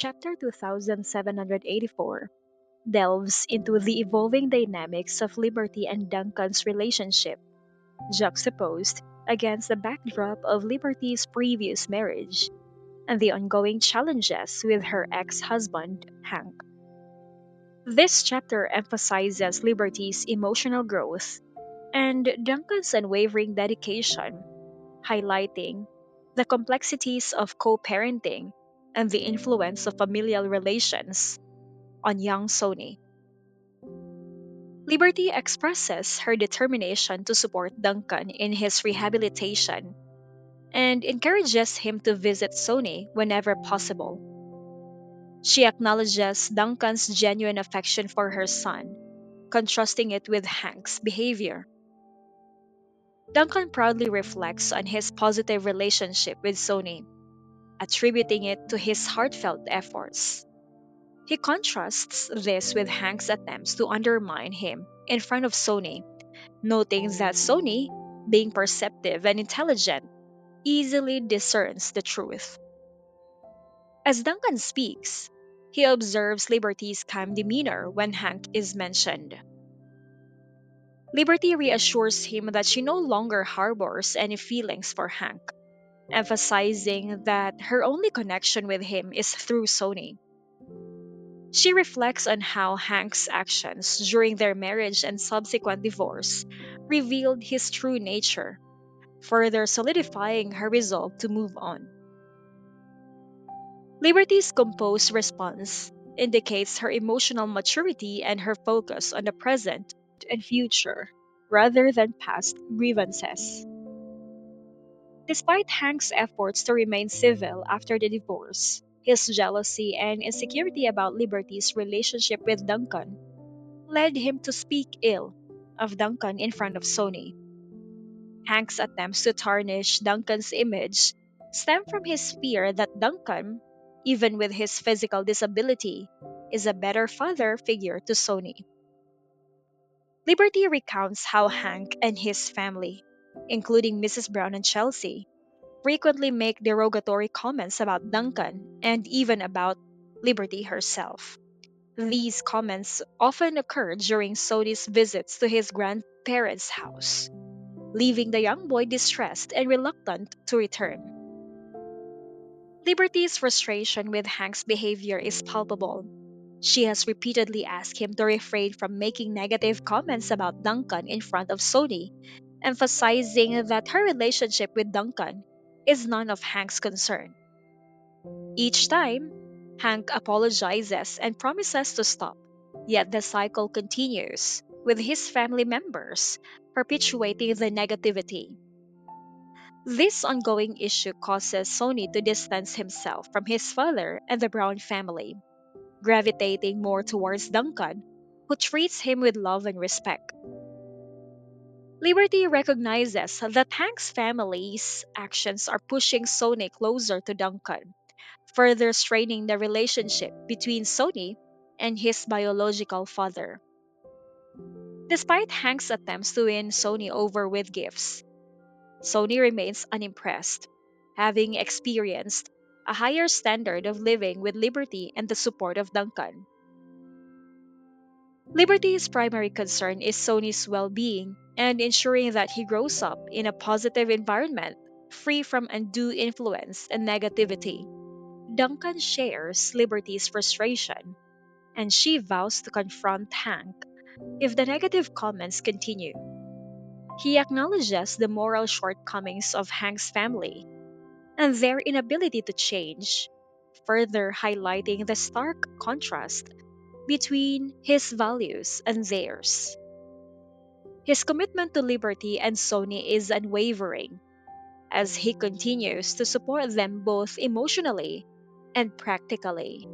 Chapter 2784 delves into the evolving dynamics of Liberty and Duncan's relationship, juxtaposed against the backdrop of Liberty's previous marriage and the ongoing challenges with her ex husband, Hank. This chapter emphasizes Liberty's emotional growth and Duncan's unwavering dedication, highlighting the complexities of co parenting and the influence of familial relations on young Sony. Liberty expresses her determination to support Duncan in his rehabilitation and encourages him to visit Sony whenever possible. She acknowledges Duncan's genuine affection for her son, contrasting it with Hank's behavior. Duncan proudly reflects on his positive relationship with Sony, attributing it to his heartfelt efforts. He contrasts this with Hank's attempts to undermine him in front of Sony, noting that Sony, being perceptive and intelligent, easily discerns the truth. As Duncan speaks, he observes Liberty's calm demeanor when Hank is mentioned. Liberty reassures him that she no longer harbors any feelings for Hank, emphasizing that her only connection with him is through Sony. She reflects on how Hank's actions during their marriage and subsequent divorce revealed his true nature, further solidifying her resolve to move on. Liberty's composed response indicates her emotional maturity and her focus on the present and future rather than past grievances. Despite Hank's efforts to remain civil after the divorce, his jealousy and insecurity about Liberty's relationship with Duncan led him to speak ill of Duncan in front of Sony. Hank's attempts to tarnish Duncan's image stem from his fear that Duncan, even with his physical disability, is a better father figure to Sony. Liberty recounts how Hank and his family, including Mrs. Brown and Chelsea, frequently make derogatory comments about Duncan and even about Liberty herself. These comments often occur during Sony's visits to his grandparents' house, leaving the young boy distressed and reluctant to return. Liberty's frustration with Hank's behavior is palpable. She has repeatedly asked him to refrain from making negative comments about Duncan in front of Sony, emphasizing that her relationship with Duncan is none of Hank's concern. Each time, Hank apologizes and promises to stop, yet the cycle continues, with his family members perpetuating the negativity. This ongoing issue causes Sony to distance himself from his father and the Brown family, gravitating more towards Duncan, who treats him with love and respect. Liberty recognizes that Hank's family's actions are pushing Sony closer to Duncan, further straining the relationship between Sony and his biological father. Despite Hank's attempts to win Sony over with gifts, Sony remains unimpressed, having experienced a higher standard of living with Liberty and the support of Duncan. Liberty's primary concern is Sony's well being and ensuring that he grows up in a positive environment, free from undue influence and negativity. Duncan shares Liberty's frustration, and she vows to confront Hank if the negative comments continue. He acknowledges the moral shortcomings of Hank's family and their inability to change, further highlighting the stark contrast between his values and theirs. His commitment to Liberty and Sony is unwavering as he continues to support them both emotionally and practically.